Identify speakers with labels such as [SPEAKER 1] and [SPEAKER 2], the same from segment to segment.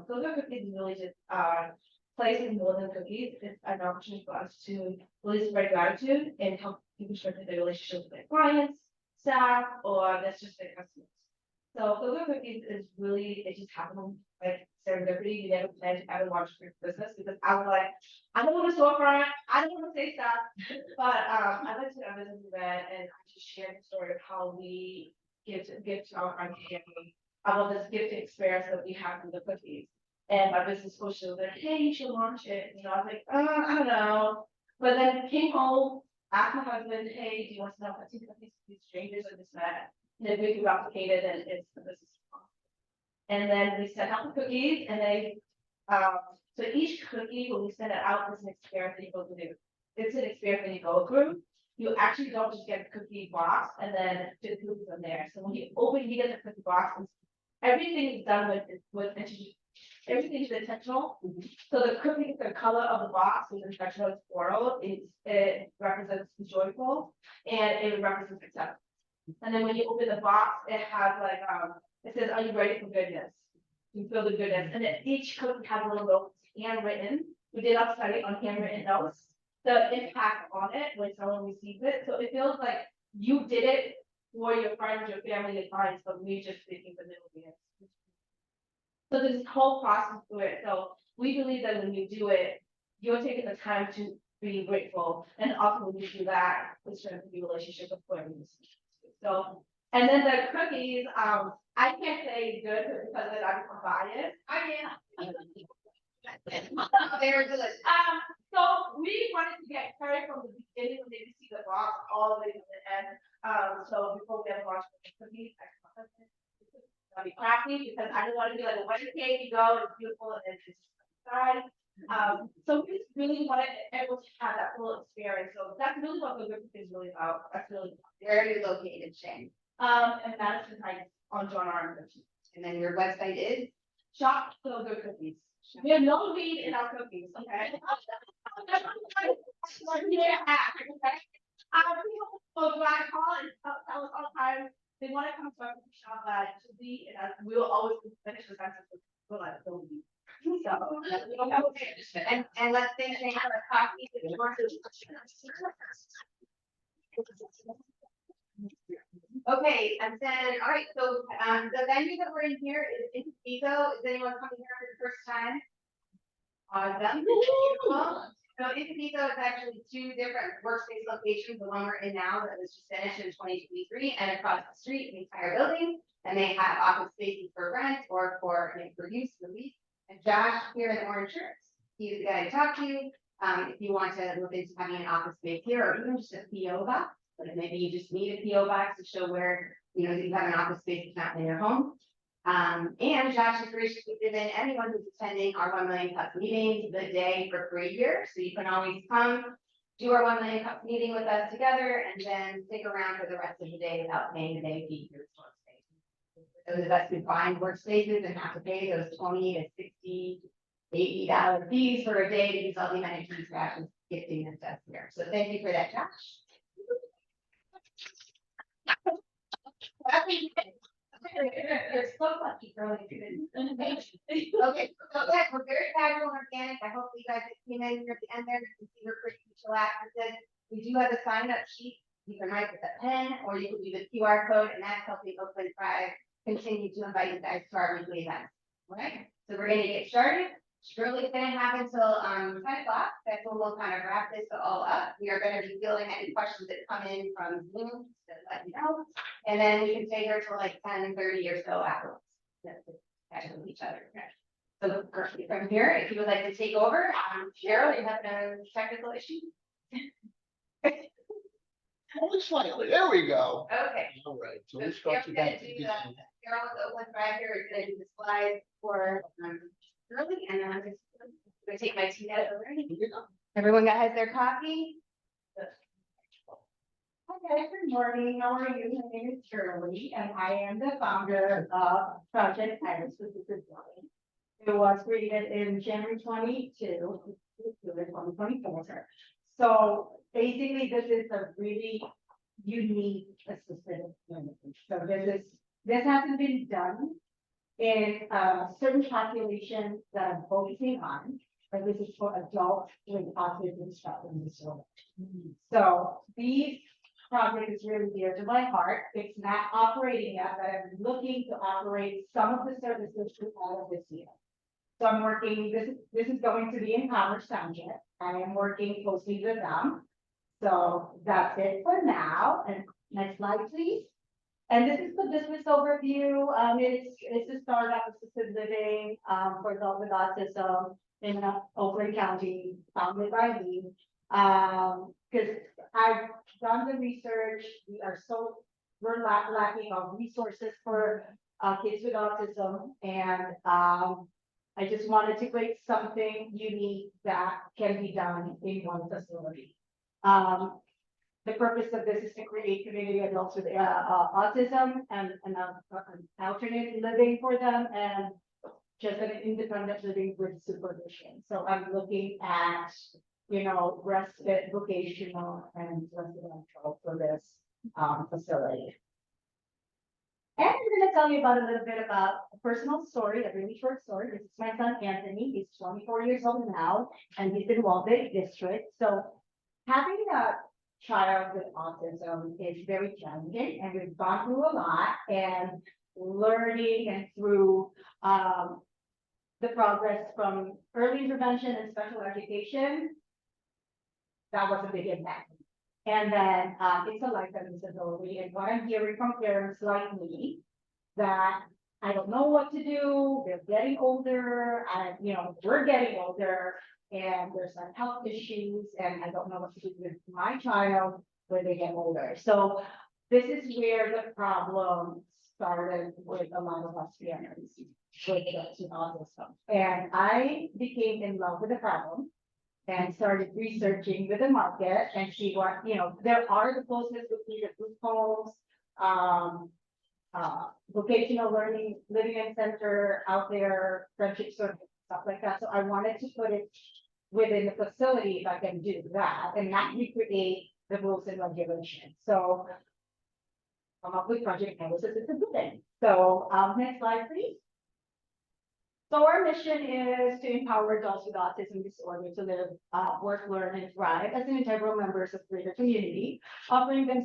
[SPEAKER 1] Go-Go Cookies is really just placing more than cookies. It's an opportunity for us to really spread gratitude and help people strengthen their relationships with their clients, staff, or that's just their customers. So Go-Go Cookies is really, it just happened like serendipity. We never planned to ever launch a business because I was like, I don't want to storefront, I don't want to say stuff, but I like to know business event and I just shared the story of how we give to our friends and family about this gift experience that we have with the cookies. And my business coach was like, hey, you should launch it. And I was like, I don't know. But then came home, asked my husband, hey, do you want to know if I think these strangers are just met? And then we replicated and it's the business. And then we sent out the cookies and they, so each cookie, when we send it out, is an experience that you go through. It's an experience that you go through. You actually don't just get the cookie box and then the cookies in there. So when you open, you get the cookie box, everything is done with everything is intentional. So the cookie, the color of the box is intentional, it's floral, it represents joyful, and it represents acceptance. And then when you open the box, it has like, it says, are you ready for goodness? You feel the goodness. And then each cookie has a little note handwritten. We did our study on handwritten notes, the impact on it when someone receives it. So it feels like you did it for your friends, your family, your clients, but we just thinking the middle man. So there's this whole process to it. So we believe that when you do it, you're taking the time to be grateful. And also when you do that, it's strengthening the relationship with whoever you see. So, and then the cookies, I can't say good because then I become biased. Very delicious. So we wanted to get carried from the beginning when they see the box all the way to the end. So before we ever launched the cookies, I'll be crafty because I don't want to be like a wedding cake, you go, it's beautiful, and then it's just inside. So we just really wanted everyone to have that full experience. So that's really what the group is really about. That's really
[SPEAKER 2] Where are you located, Shane?
[SPEAKER 1] and Madison Heights on John R.
[SPEAKER 2] And then your website is?
[SPEAKER 1] Shop Go-Go Cookies. We have no weed in our cookies, okay? So when I call and tell us all the time, they want to come to our shop to be, and we will always finish the sentence with like no weed. So
[SPEAKER 2] And let's say Shane for a coffee. Okay, and then, all right, so the venue that we're in here is in Vigo. Is anyone coming here for the first time? Awesome. Beautiful. So Vigo is actually two different workspace locations. The one we're in now that was just finished in 2023, and across the street, the entire building. And they have office spaces for rent or for use, release. And Josh here in the orange shirts, he's the guy to talk to. If you want to look into having an office space here or even just a PO box. But maybe you just need a PO box to show where you have an office space that's not in your home. And Josh has graciously given anyone who's attending our 1 Million Cups meeting the day for free here. So you can always come do our 1 Million Cups meeting with us together and then stick around for the rest of the day without paying the day fee for your workspace. Those of us who find workspaces and have to pay those $20 to $60, $80 fees for a day to use all the amenities we have gifting and stuff here. So thank you for that, Josh.
[SPEAKER 1] you're so lucky for like innovation.
[SPEAKER 2] Okay, so yeah, we're very casual and organic. I hope you guys came in here at the end there. You can see we're pretty chillaxed. We do have a sign up sheet. You can write with a pen or you can do the QR code, and that's helping Oakland Thrive continue to invite you guys to our weekly events. All right, so we're gonna get started. Shirley's gonna have until 10 o'clock. That's when we'll kind of wrap this all up. We are gonna be fielding any questions that come in from Zoom to let you know. And then we can stay here till like 10:30 or so afterwards. Catch up with each other. So from here, if you would like to take over, Cheryl, you have a technical issue?
[SPEAKER 3] Only slightly. There we go.
[SPEAKER 2] Okay.
[SPEAKER 3] All right. So
[SPEAKER 2] So
[SPEAKER 3] let's start
[SPEAKER 2] Cheryl's
[SPEAKER 3] with
[SPEAKER 2] gonna
[SPEAKER 3] that.
[SPEAKER 2] do Cheryl with Oakland Thrive here is gonna do the slides for Shirley, and then I'm just gonna take my tea out over. Everyone has their coffee?
[SPEAKER 4] Okay, good morning. How are you? My name is Shirley, and I am the founder of Project Iris with Disability. It was created in January 22, 2024. So basically, this is a really unique assisted living. So this hasn't been done in certain populations that I'm focusing on. But this is for adults with autism spectrum disorder. So these project is really dear to my heart. It's not operating yet, but I'm looking to operate some of the services through all of this year. So I'm working, this is going to be in Commerce Township. I am working closely with them. So that's it for now. And next slide, please. And this is the business overview. It's a startup assisted living for adults with autism in Oakland County, founded by me. Because I've done the research, we're lacking of resources for kids with autism, and I just wanted to create something unique that can be done in one facility. The purpose of this is to create community adults with autism and an alternate living for them, and just an independent living with supervision. So I'm looking at, respite, vocational, and residential for this facility. And I'm going to tell you about a little bit about a personal story, a really short story. This is my son Anthony. He's 24 years old now, and he's in Walvick District. So having a child with autism is very challenging, and we've gone through a lot, and learning and through the progress from early intervention and special education, that was a big impact. And then it's a lifetime disability, and what I'm hearing from parents like me, that I don't know what to do, they're getting older, we're getting older, and there's some health issues, and I don't know what to do with my child when they get older. So this is where the problem started with a lot of us parents with autism. And I became in love with the problem and started researching with the market and see what, there are the closest between the group homes, vocational learning, living in center out there, friendship circles, stuff like that. So I wanted to put it within the facility if I can do that and not recreate the rules and regulations. So come up with project analysis is a good thing. So next slide, please. So our mission is to empower adults with autism disorder to live, work, learn, and thrive as integral members of greater community, offering them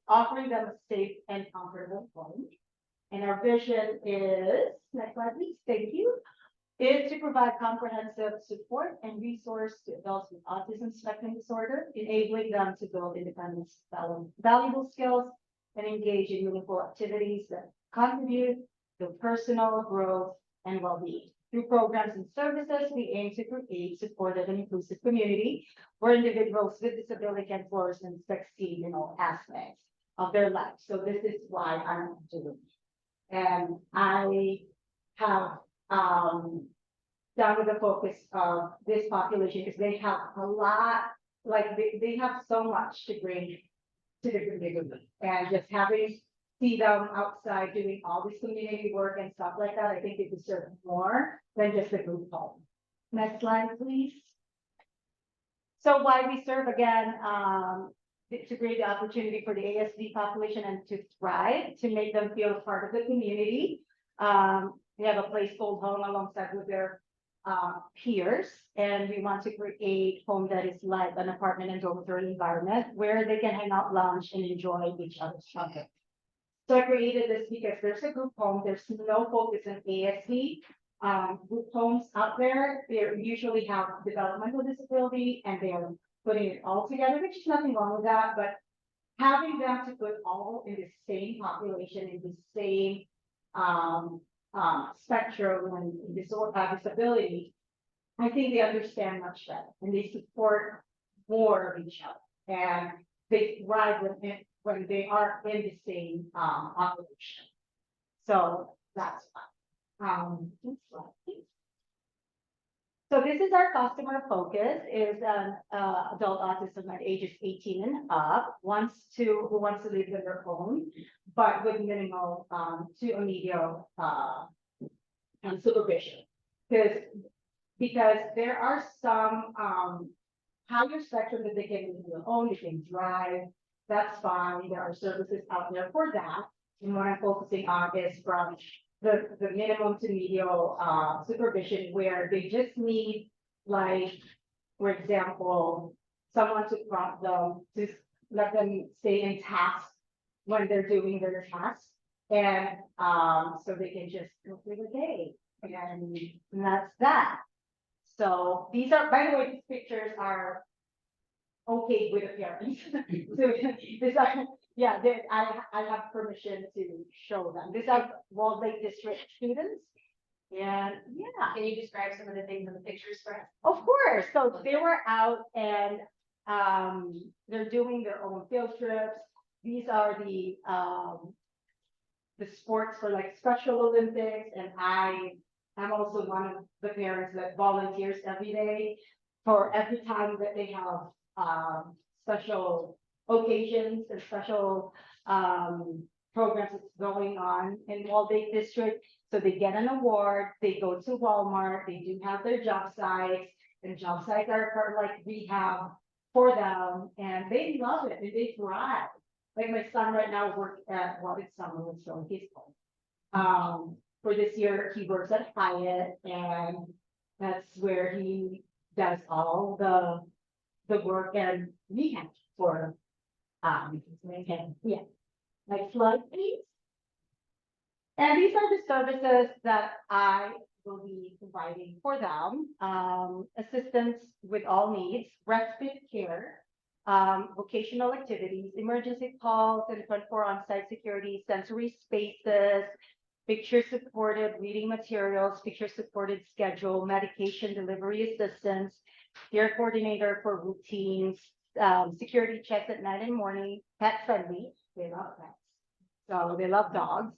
[SPEAKER 4] a safe and comfortable home. And our vision is, next slide, please, thank you, is to provide comprehensive support and resource to adults with autism spectrum disorder, enabling them to build independence, valuable skills, and engage in meaningful activities that contribute to personal growth and well-being. Through programs and services, we aim to create supportive and inclusive community where individuals with disability can flourish and succeed in all aspects of their life. So this is why I'm doing it. And I have done with the focus of this population because they have a lot, like they have so much to bring to the community, and just see them outside doing all this community work and stuff like that, I think they deserve more than just a group home. Next slide, please. So why we serve again, to create the opportunity for the ASD population and to thrive, to make them feel part of the community. We have a place called home alongside with their peers, and we want to create home that is like an apartment and dormitory environment where they can hang out, lounge, and enjoy each other's company. So I created this because there's a group home, there's no focus on ASD. Group homes out there, they usually have developmental disability and they are putting it all together, which is nothing wrong with that, but having them to put all in the same population, in the same spectrum and disability, I think they understand much better and they support more of each other and they thrive when they are in the same operation. So that's fine. So this is our customer focus, is adult autism at ages 18 and up, who wants to live in their home, but with minimal to immediate supervision. Because there are some higher spectrum that they can live in their home, they can drive, that's fine. There are services out there for that. And what I'm focusing on is from the minimum to medial, supervision where they just need, like, for example, someone to prompt them, to let them stay in task when they're doing their tasks. And, so they can just go through the day, and that's that. So these are, by the way, these pictures are okay with the parents. So these are, yeah, I have permission to show them. These are Walled Lake District students. And yeah,
[SPEAKER 2] Can you describe some of the things in the pictures for us?
[SPEAKER 4] of course. So they were out and they're doing their own field trips. These are the sports for like Special Olympics, and I'm also one of the parents that volunteers every day for every time that they have special occasions and special programs that's going on in Walled Lake District. So they get an award, they go to Walmart, they do have their job sites, and job sites are for like rehab for them, and they love it and they thrive. Like my son right now works at, well, it's summer, so he's home. For this year, he works at Hyatt, and that's where he does all the work and rehab for, yeah, like flood, please. And these are the services that I will be providing for them. Assistance with all needs, respite care, vocational activities, emergency calls, and 24 on-site security, sensory spaces, picture supported reading materials, picture supported schedule, medication delivery assistance, care coordinator for routines, security checks at night and morning, pet friendly, they love pets. So they love dogs,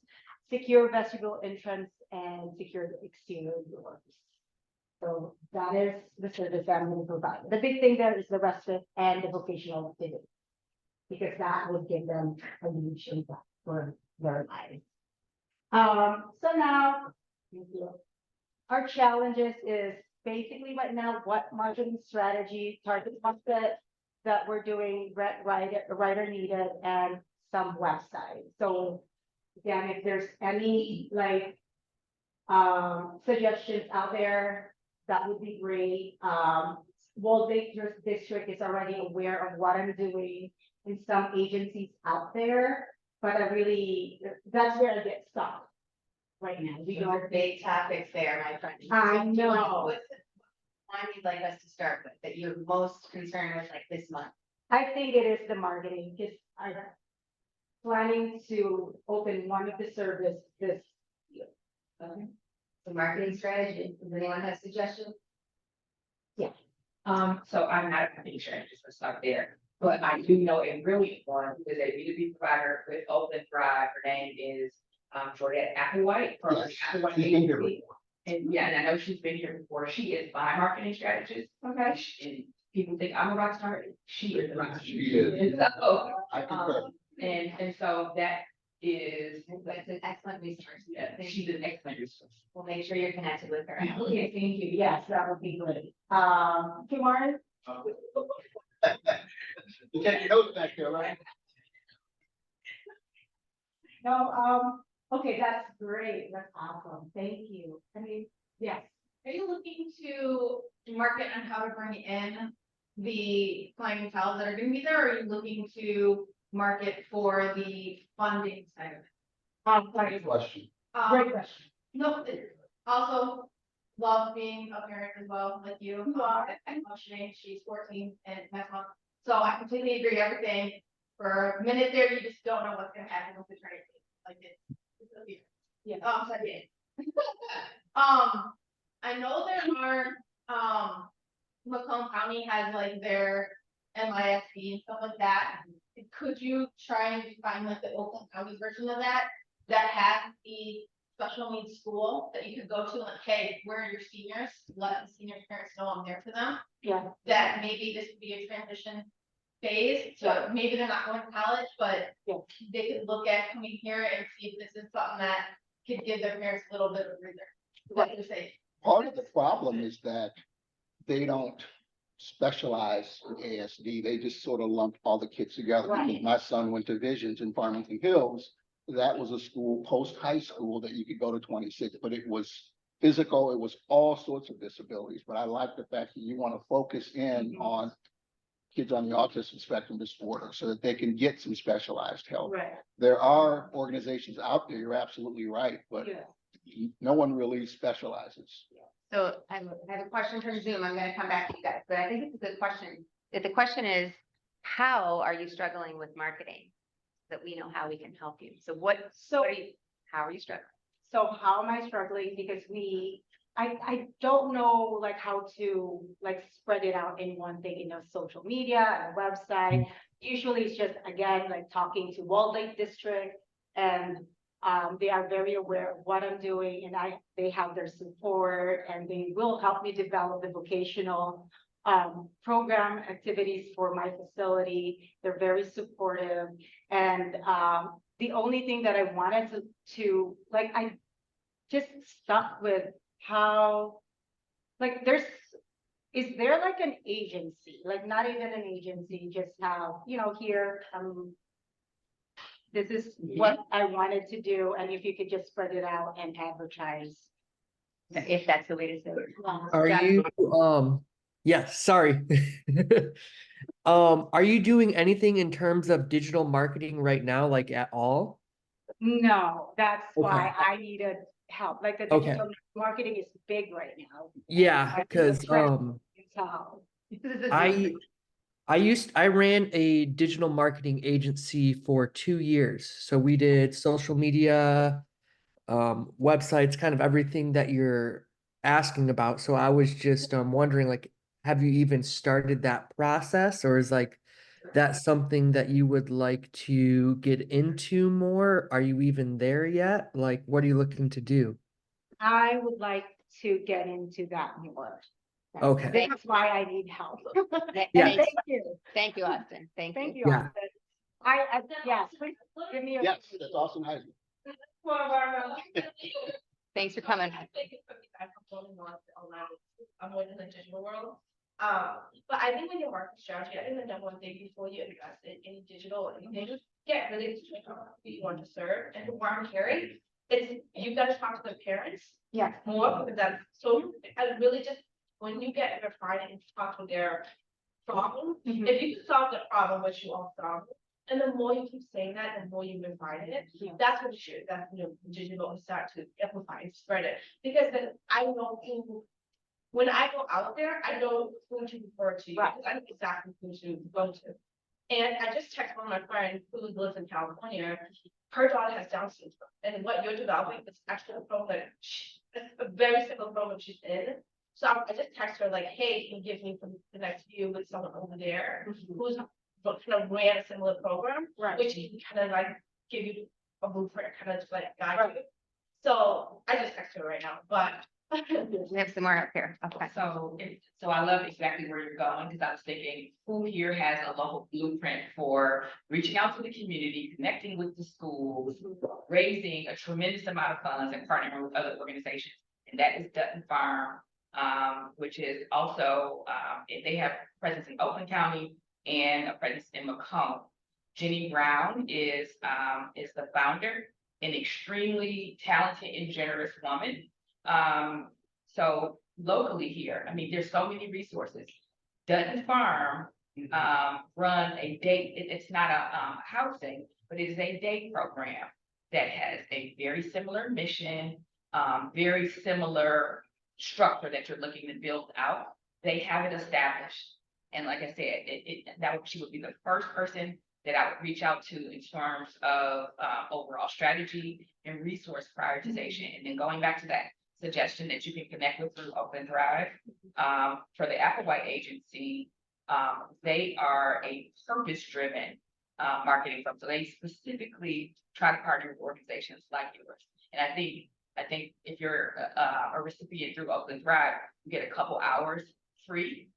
[SPEAKER 4] secure vestibule entrance, and secure exterior doors. So that is the service I'm going to provide. The big thing there is the respite and the vocational activity, because that will give them a huge impact for their lives. So now, our challenges is basically right now what marketing strategy, target market that we're doing, writer needed, and some website. So again, if there's any like suggestions out there, that would be great. Walled Lake District is already aware of what I'm doing in some agencies out there, but I really, that's where I get stuck right now. We
[SPEAKER 2] These
[SPEAKER 4] don't,
[SPEAKER 2] are big topics there, my friend.
[SPEAKER 4] I know.
[SPEAKER 2] What's the one you'd like us to start with, that you're most concerned with, like this month?
[SPEAKER 4] I think it is the marketing, because I'm planning to open one of the service this year.
[SPEAKER 2] Okay. The marketing strategy, does anyone have suggestions?
[SPEAKER 5] So I'm not a company strategist, let's start there, but I do know a brilliant one, who is a B2B provider with Open Thrive. Her name is, Jordan Applewhite. From
[SPEAKER 3] Yes,
[SPEAKER 5] Applewhite
[SPEAKER 3] she's been here
[SPEAKER 5] Agency. And yeah, and I know she's been here before. She is my marketing strategist.
[SPEAKER 4] Okay.
[SPEAKER 5] And people think I'm a rock star. She is the rock star.
[SPEAKER 3] She is.
[SPEAKER 5] And so,
[SPEAKER 3] I concur.
[SPEAKER 5] and so that is,
[SPEAKER 2] That's an excellent resource.
[SPEAKER 5] yeah, she's an excellent resource.
[SPEAKER 2] We'll make sure you're connected with her.
[SPEAKER 4] Okay, thank you. Yes, that would be great. Kumar?
[SPEAKER 3] You take your notes back there, right?
[SPEAKER 4] No, okay, that's great. That's awesome. Thank you. I mean, yes.
[SPEAKER 6] Are you looking to market on how to bring in the clientele that are gonna be there, or are you looking to market for the funding side of it?
[SPEAKER 4] Sorry.
[SPEAKER 3] Good question.
[SPEAKER 4] Great
[SPEAKER 6] Um,
[SPEAKER 4] question.
[SPEAKER 6] no, also love being a parent as well, like you.
[SPEAKER 4] You are.
[SPEAKER 6] I'm functioning, she's 14 and next month, so I completely agree, everything. For a minute there, you just don't know what's gonna happen with the training, like it's a fear.
[SPEAKER 4] Yeah.
[SPEAKER 6] I'm sorry. I know there are, Macomb County has like their MISP and stuff like that. Could you try and find like the Oakland County version of that, that has the special needs school that you could go to, like, hey, where are your seniors? Let the seniors' parents know I'm there for them.
[SPEAKER 4] Yeah.
[SPEAKER 6] That maybe this would be a transition phase, so maybe they're not going to college, but
[SPEAKER 4] Yeah.
[SPEAKER 6] they could look at coming here and see if this is something that could give their parents a little bit of a breather. What do you say?
[SPEAKER 3] Part of the problem is that they don't specialize in ASD. They just sort of lump all the kids together.
[SPEAKER 4] Right.
[SPEAKER 3] Because my son went to Visions in Farmington Hills, that was a school post-high school that you could go to 26, but it was physical, it was all sorts of disabilities. But I like the fact that you want to focus in on kids on the autism spectrum disorder so that they can get some specialized help.
[SPEAKER 4] Right.
[SPEAKER 3] There are organizations out there, you're absolutely right, but
[SPEAKER 4] Yeah.
[SPEAKER 3] no one really specializes.
[SPEAKER 2] So I have a question from Zoom. I'm gonna come back to you guys, but I think it's a good question. If the question is, how are you struggling with marketing? That we know how we can help you. So
[SPEAKER 4] So,
[SPEAKER 2] how are you struggling?
[SPEAKER 4] so how am I struggling? Because I don't know like how to like spread it out in one thing, social media and a website. Usually it's just, again, like talking to Walled Lake District, and they are very aware of what I'm doing, and they have their support, and they will help me develop the vocational program activities for my facility. They're very supportive. And the only thing that I wanted to like, I just stuck with how, like, is there like an agency, like not even an agency, just how, here, this is what I wanted to do, and if you could just spread it out and advertise.
[SPEAKER 2] If that's the way to say it.
[SPEAKER 7] Are
[SPEAKER 2] Jack-
[SPEAKER 7] you, yes, sorry. Are you doing anything in terms of digital marketing right now, like at all?
[SPEAKER 4] No, that's why
[SPEAKER 7] Okay.
[SPEAKER 4] I needed help, like the
[SPEAKER 7] Okay.
[SPEAKER 4] digital marketing is big right now.
[SPEAKER 7] Yeah,
[SPEAKER 4] I
[SPEAKER 7] because,
[SPEAKER 4] can tell.
[SPEAKER 7] I ran a digital marketing agency for 2 years. So we did social media, websites, kind of everything that you're asking about. So I was just wondering, like, have you even started that process, or is like that something that you would like to get into more? Are you even there yet? Like, what are you looking to do?
[SPEAKER 4] I would like to get into that more.
[SPEAKER 7] Okay.
[SPEAKER 4] That's why I need help.
[SPEAKER 7] Yeah.
[SPEAKER 4] Thank you.
[SPEAKER 2] Thank you, Austin. Thank
[SPEAKER 4] Thank
[SPEAKER 2] you.
[SPEAKER 4] you,
[SPEAKER 7] Yeah.
[SPEAKER 4] Austin. Yes, please give me a.
[SPEAKER 3] Yes, that's awesome. Heisman.
[SPEAKER 2] Thanks for coming.
[SPEAKER 1] I'm more in the digital world. But I think when you're marketing strategy, I think the number one thing before you invest in any digital or anything, get really to who you want to serve. And for what I'm hearing, it's you gotta talk to the parents
[SPEAKER 4] Yes.
[SPEAKER 1] more, because that's so, I really just, when you get refined and talk to their problem,
[SPEAKER 4] Mhm.
[SPEAKER 1] if you can solve the problem, which you all solve, and the more you keep saying that, the more you refine it,
[SPEAKER 4] Yeah.
[SPEAKER 1] that's what you should, that's, digital and start to amplify and spread it. Because then I know who, when I go out there, I know who to refer to,
[SPEAKER 4] Right.
[SPEAKER 1] because I know exactly who to go to. And I just texted one of my friends who lives in California, her daughter has Down syndrome, and what you're developing is actually a program that it's a very simple program she's in. So I just text her like, hey, can you give me the next view with someone over there who's kind of ran a similar program,
[SPEAKER 4] Right.
[SPEAKER 1] which can kind of like give you a blueprint, kind of just like guide you. So I just text her right now, but.
[SPEAKER 2] We have some more up here. Okay.
[SPEAKER 5] So I love exactly where you're going, because I was thinking, who here has a local blueprint for reaching out to the community, connecting with the schools, raising a tremendous amount of funds and partnering with other organizations, and that is Dutton Farm, which is also, they have presence in Oakland County and a presence in Macomb. Jenny Brown is the founder, an extremely talented and generous woman. So locally here, I mean, there's so many resources. Dutton Farm, run a day, it's not a, housing, but it is a day program that has a very similar mission, very similar structure that you're looking to build out. They have it established. And like I said, she would be the first person that I would reach out to in terms of, overall strategy and resource prioritization. And then going back to that suggestion that you can connect with through Open Thrive. For the Applewhite Agency, they are a purpose-driven marketing firm. So they specifically try to partner with organizations like yours. And I think if you're a recipient through Open Thrive, you get a couple hours free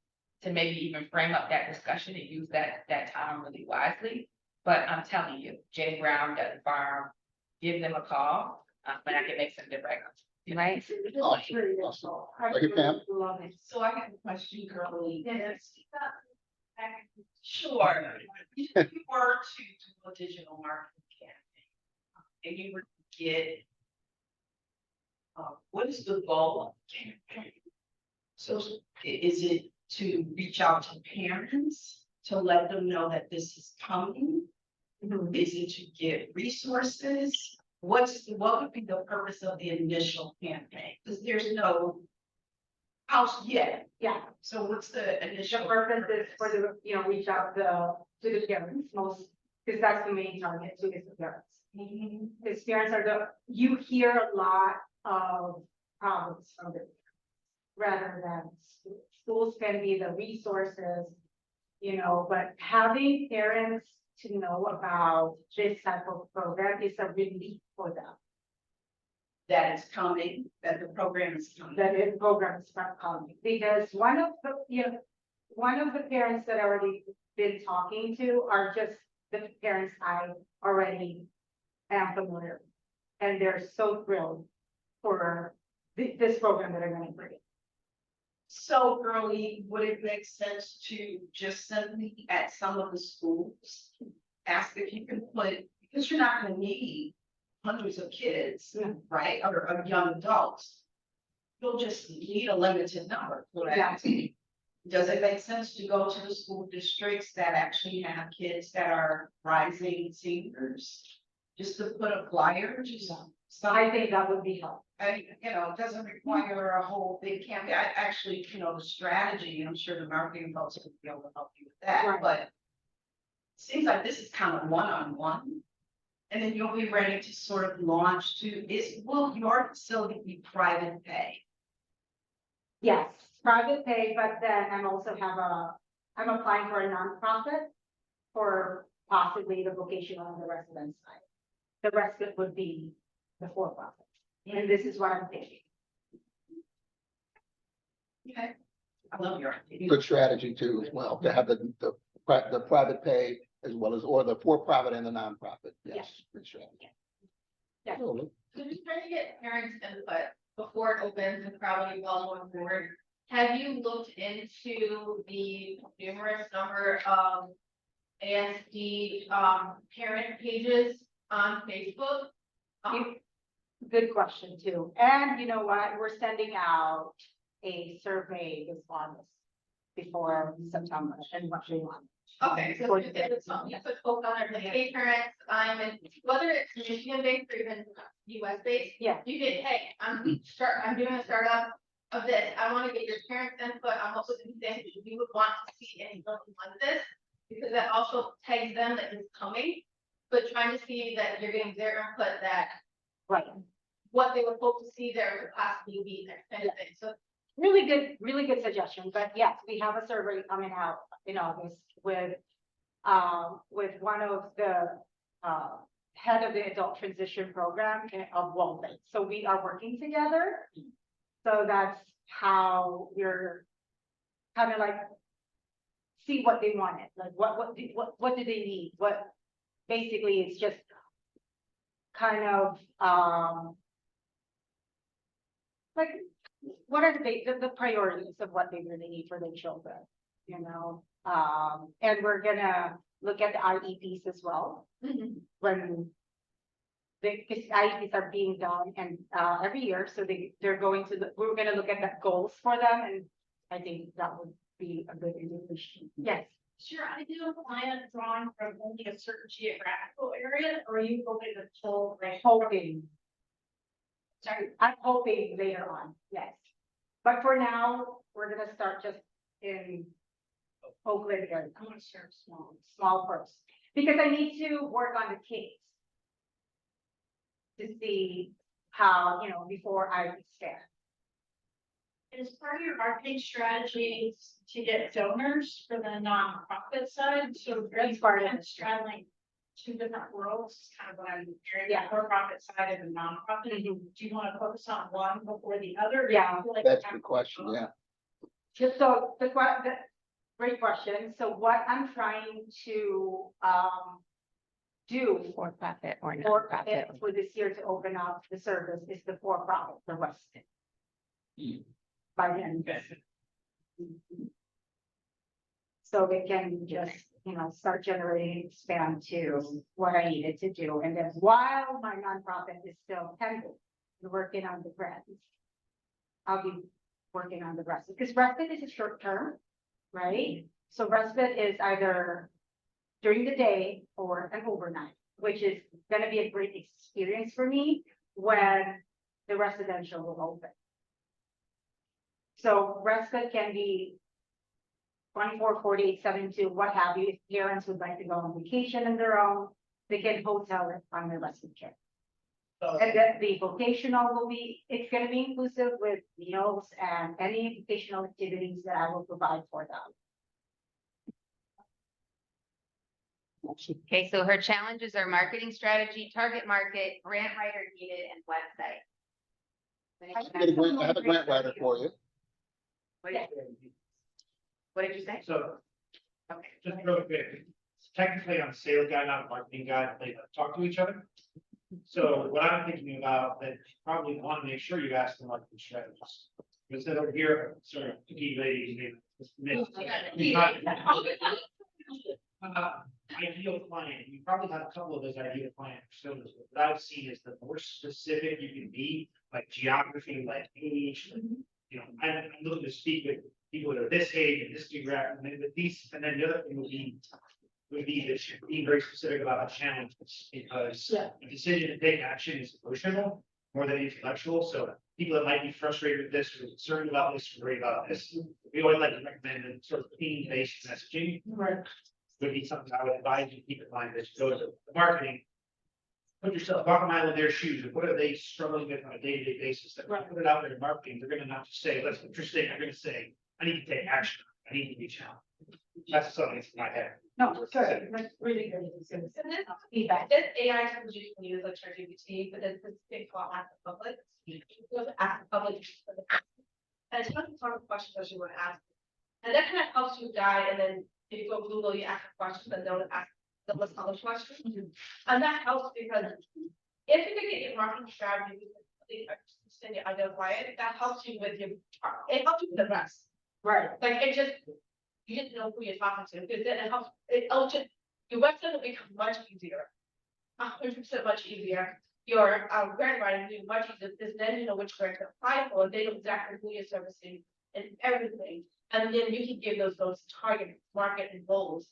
[SPEAKER 5] to maybe even frame up that discussion and use that time really wisely. But I'm telling you, Jenny Brown, Dutton Farm, give them a call, and I can make some different.
[SPEAKER 2] Right.
[SPEAKER 3] Awesome. Okay, Pam.
[SPEAKER 4] Love it.
[SPEAKER 8] So I have a question, Curly.
[SPEAKER 1] Yes.
[SPEAKER 8] Sure. If you were to do a digital marketing campaign, and you were to get. What is the goal of the campaign? So is it to reach out to parents to let them know that this is coming? Is it to get resources? What would be the purpose of the initial campaign? Because there's no house yet.
[SPEAKER 4] Yeah,
[SPEAKER 8] So what's the
[SPEAKER 4] the
[SPEAKER 8] initial?
[SPEAKER 4] purpose is for the, reach out to the parents most, because that's the main target, to the parents. Because parents are you hear a lot of problems from the rather than schools. Schools can be the resources, but having parents to know about this type of program is a relief for them.
[SPEAKER 8] That is coming, that the program is coming.
[SPEAKER 4] That the program is not coming, because one of the parents that I already been talking to are just the parents I already am familiar with. And they're so thrilled for this program that I'm gonna bring.
[SPEAKER 8] So early, would it make sense to just simply at some of the schools, ask if you can put, because you're not gonna need hundreds of kids,
[SPEAKER 4] Yeah.
[SPEAKER 8] right, or young adults. You'll just need a limited number, correct? Does it make sense to go to the school districts that actually have kids that are rising seniors? Just to put a flyer, just
[SPEAKER 4] I think that would be helpful.
[SPEAKER 8] it doesn't require a whole big campaign. I actually, the strategy, I'm sure the marketing folks will be able to help you with that,
[SPEAKER 4] Right.
[SPEAKER 8] but. Seems like this is kind of one-on-one. And then you'll be ready to sort of launch will your facility be private pay?
[SPEAKER 4] Yes, private pay, but then I'm I'm applying for a nonprofit for possibly the vocational on the resident side. The rest of it would be the for-profit, and this is what I'm thinking.
[SPEAKER 8] Okay. I love your idea.
[SPEAKER 3] Good strategy too, as well, to have the private pay as well as, or the for-profit and the nonprofit. Yes, good strategy.
[SPEAKER 4] Yeah.
[SPEAKER 3] Oh,
[SPEAKER 6] So just trying to get parents' input before it opens and probably well going forward. Have you looked into the numerous number of ASD parent pages on Facebook?
[SPEAKER 4] Good question too. And you know what? We're sending out a survey this August before September and what they want.
[SPEAKER 6] Okay, so you put folk on there, like, hey parents, whether it's Michigan-based or even US-based,
[SPEAKER 4] Yeah.
[SPEAKER 6] you get, hey, I'm doing a startup of this, I wanna get your parents' input on what would you think you would want to see in something like this. Because that also tags them that it's coming, but trying to see that you're getting their input, that
[SPEAKER 4] Right.
[SPEAKER 6] what they would hope to see there would possibly be there, kind of thing, so.
[SPEAKER 4] Really good suggestion. But yes, we have a survey coming out in August with one of the head of the adult transition program of Walden. So we are working together. So that's how we're kind of like see what they wanted, like what do they need? What basically it's just kind of like what are the priorities of what they really need for their children, and we're gonna look at the IEPs as well. When because IEPs are being done and every year, so they're going to we're gonna look at the goals for them, and I think that would be a good indication. Yes.
[SPEAKER 6] Sure, I do plan drawing from only a certain geographical area, or are you hoping to pull, like,
[SPEAKER 4] Hoping. Sorry, I'm hoping later on, yes. But for now, we're gonna start just in Oakland area.
[SPEAKER 6] I want to start
[SPEAKER 4] Small first, because I need to work on the kids. To see how, before I expand.
[SPEAKER 6] Is part of your marketing strategy to get donors for the nonprofit side? So
[SPEAKER 4] That's part of it.
[SPEAKER 6] straddling two different worlds, kind of what I'm hearing,
[SPEAKER 4] Yeah.
[SPEAKER 6] the for-profit side and the nonprofit. Do you want to focus on one before the other?
[SPEAKER 4] Yeah.
[SPEAKER 3] That's the question, yeah.
[SPEAKER 4] Just so the great question. So what I'm trying to do
[SPEAKER 2] For profit or
[SPEAKER 4] for this year to open up the service is the for-profit, the Weston. By the end. So they can just start generating spam to what I needed to do. And then while my nonprofit is still pending, we're working on the grants. I'll be working on the respite, because respite is a short term, right? So respite is either during the day or an overnight, which is gonna be a great experience for me when the residential will open. So respite can be 24, 48, 72, what have you. If parents would like to go on vacation on their own, they can hotel it on their respite care. And then the vocational will be, it's gonna be inclusive with meals and any vocational activities that I will provide for them.
[SPEAKER 2] Okay, so her challenges are marketing strategy, target market, grant writer needed, and website.
[SPEAKER 3] I have a grant writer for you.
[SPEAKER 2] What did you say?
[SPEAKER 9] So,
[SPEAKER 2] Okay.
[SPEAKER 9] just real quick, technically I'm a sales guy, not a marketing guy, they talk to each other. So what I'm thinking about, that you probably want to make sure you ask the marketing strategist. Because then over here, sort of, key ladies, ideal client, you probably have a couple of those ideal client personas. What I've seen is the more specific you can be, like geography, like age, I'm looking to speak with people that are this age and this geographic, and then with these, and then the other thing would be that being very specific about the challenges, because the decision to take action is emotional more than intellectual. So people that might be frustrated with this, or concerned about this, or worried about this, we always like to recommend a sort of theme-based messaging.
[SPEAKER 4] Right.
[SPEAKER 9] Would be something I would advise you to keep in mind as you go to the marketing. Put yourself, walk a mile in their shoes, and what are they struggling with on a day-to-day basis, that when you put it out there in marketing, they're gonna not just say, that's interesting, they're gonna say, I need to take action, I need to reach out. That's something that's in my head.
[SPEAKER 4] No, good, that's really good.
[SPEAKER 1] So this,
[SPEAKER 4] Feedback.
[SPEAKER 1] this AI tools you can use like ChatGPT, but there's this thing called Ask the Public. You go to Ask the Public. And it's not the sort of questions that you want to ask. And that kind of helps you guide, and then if you go Google, you ask a question, and don't ask the list other questions. And that helps because if you can get your marketing strategy, and you identify it, that helps you with your, it helps you with the rest.
[SPEAKER 4] Right.
[SPEAKER 1] Like it just, you didn't know who you're talking to, because then it helps, your website will become much easier. 100% much easier. Your grant writing will be much easier, because then you know which grant to apply for, they know exactly who you're servicing and everything. And then you can give those target market and goals.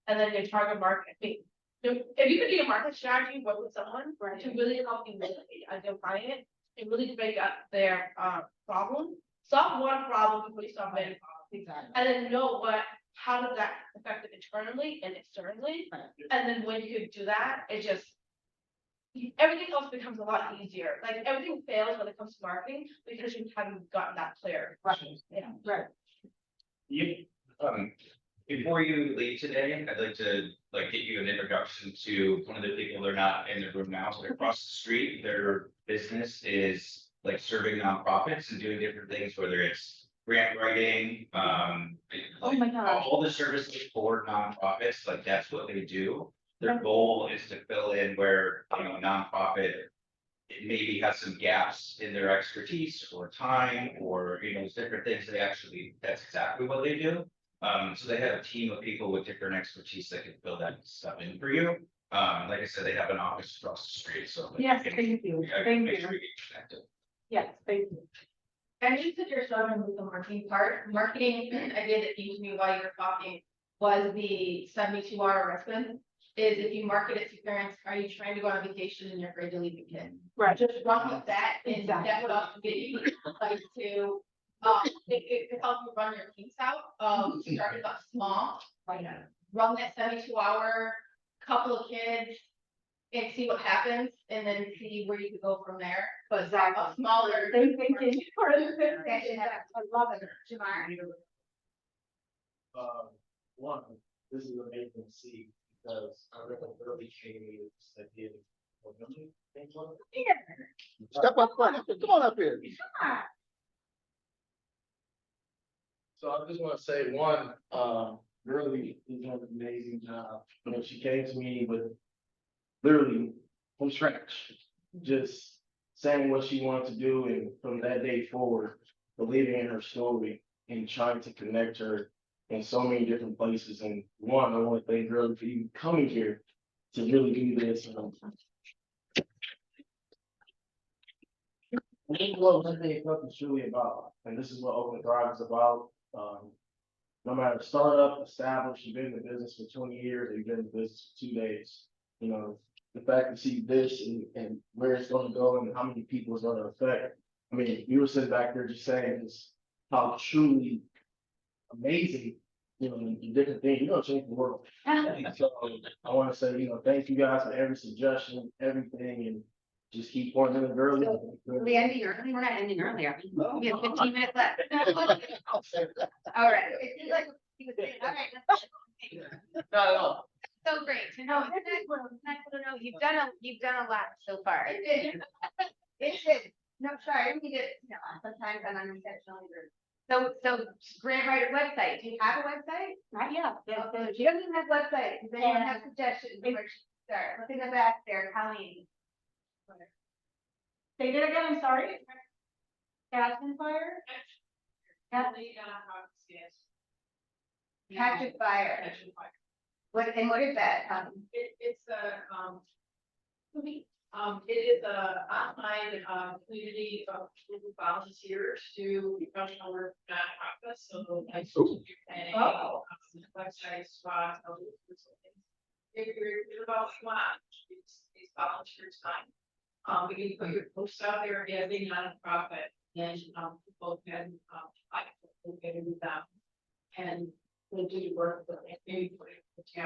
[SPEAKER 1] And then your target market, if you could do a market strategy, work with someone to really help you identify it and really break up their problem. Solve one problem before you solve many problems.
[SPEAKER 4] Exactly.
[SPEAKER 1] And then know how does that affect it internally and externally? And then when you do that, it just, everything else becomes a lot easier. Like everything fails when it comes to marketing because you haven't gotten that clear.
[SPEAKER 4] Right.
[SPEAKER 1] Yeah.
[SPEAKER 4] Right.
[SPEAKER 10] Before you leave today, I'd like to get you an introduction to one of the people. They're not in the room now, so they're across the street. Their business is serving nonprofits and doing different things, whether it's grant writing,
[SPEAKER 4] Oh my gosh.
[SPEAKER 10] all the services for nonprofits, that's what they do. Their goal is to fill in where, a nonprofit it maybe has some gaps in their expertise or time or, different things. That's exactly what they do. So they have a team of people with different expertise that can fill that stuff in for you. Like I said, they have an office across the street, so.
[SPEAKER 4] Yes, thank you.
[SPEAKER 10] I can
[SPEAKER 4] Thank
[SPEAKER 10] make
[SPEAKER 4] you.
[SPEAKER 10] sure you get connected.
[SPEAKER 4] Yes, thank you.
[SPEAKER 6] And you said you're struggling with the marketing part. Marketing idea that came to me while you were talking was the 72-hour respite. Is if you market it to parents, are you trying to go on vacation and you're afraid to leave the kid?
[SPEAKER 4] Right.
[SPEAKER 6] Just run with that, and
[SPEAKER 4] Exactly.
[SPEAKER 6] that would also get you like to, it could help you run your teams out. Start it up small,
[SPEAKER 4] Right.
[SPEAKER 6] run that 72-hour, couple of kids, and see what happens, and then see where you could go from there. But a smaller.
[SPEAKER 4] Thank you for the session. I love it.
[SPEAKER 2] Jamar?
[SPEAKER 11] One, this is amazing to see, because I remember early changes that did.
[SPEAKER 3] Step up front, come on up here.
[SPEAKER 11] So I just want to say, one, really is doing an amazing job. She came to me with literally from scratch, just saying what she wanted to do, and from that day forward, believing in her story and trying to connect her in so many different places. And one, I want to thank Girly for even coming here to really do this. This is what Monday Club is truly about, and this is what Open Thrive is about. No matter startup, established, you've been in the business for 20 years, or you've been in the business for 2 days. You know, the fact to see this and where it's gonna go and how many people it's gonna affect. I mean, you were sitting back there just saying this, how truly amazing, you know, the different things, you're gonna change the world. So I wanna say, you know, thank you guys for every suggestion, everything, and just keep pointing to the girl.
[SPEAKER 2] We ending early, we're not ending earlier. We have 15 minutes left. All right, it seems like he was saying, all right.
[SPEAKER 11] Not at all.
[SPEAKER 2] So great to know. It's nice to know you've done a lot so far. It did. No, sorry, I didn't mean to, you know, sometimes I'm unintentionally rude. So grant writer website, do you have a website?
[SPEAKER 4] Not yet.
[SPEAKER 2] So she doesn't have a website, does anyone have suggestions where she should start? Look in the back there, Colleen.
[SPEAKER 4] Say that again, I'm sorry. Aspen Fire?
[SPEAKER 2] Catch a fire. What is that?
[SPEAKER 6] It is a online, community of volunteers to professional work nonprofits, so like.
[SPEAKER 3] Ooh.
[SPEAKER 6] Planning,
[SPEAKER 4] Oh.
[SPEAKER 6] website, SWAT, all those sorts of things. If you're about SWAT, it's volunteer time. We can put your posts out there as a nonprofit, and, people can, get with them. And we'll do the work for like maybe 40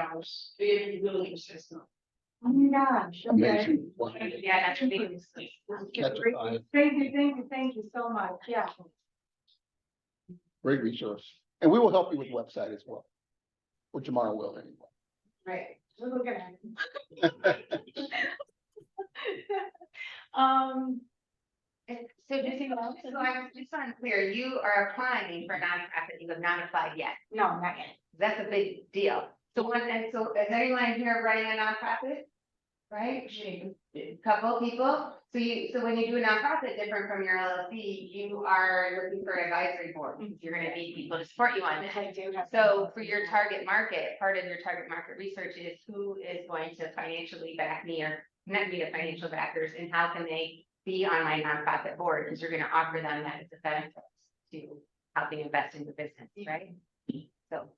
[SPEAKER 6] hours, it's really consistent.
[SPEAKER 4] Oh my gosh. Okay.
[SPEAKER 3] Amazing. Wow.
[SPEAKER 2] Yeah, that's a big.
[SPEAKER 3] Catch a fire.
[SPEAKER 4] Thank you so much, yeah.
[SPEAKER 3] Great resource. And we will help you with the website as well. Or Jamara will anyway.
[SPEAKER 2] Right.
[SPEAKER 4] We're looking at it.
[SPEAKER 2] So just so I'm clear, you are applying for a nonprofit, you have not applied yet.
[SPEAKER 4] No, not yet.
[SPEAKER 2] That's a big deal. So is anyone here running a nonprofit? Right? A couple of people. So when you do a nonprofit different from your LLC, you are looking for an advisory board. Because you're gonna need people to support you on this.
[SPEAKER 4] I do have.
[SPEAKER 2] So for your target market, part of your target market research is who is going to financially back me or connect me to financial backers and how can they be on my nonprofit board? Because you're gonna offer them that as a benefit to helping invest in the business, right? So.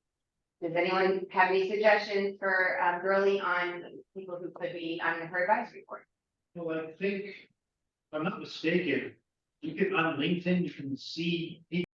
[SPEAKER 2] Does anyone have any suggestions for Girly on people who could be on her advisory board?
[SPEAKER 9] Well, I think, if I'm not mistaken, you can, on LinkedIn, you can see people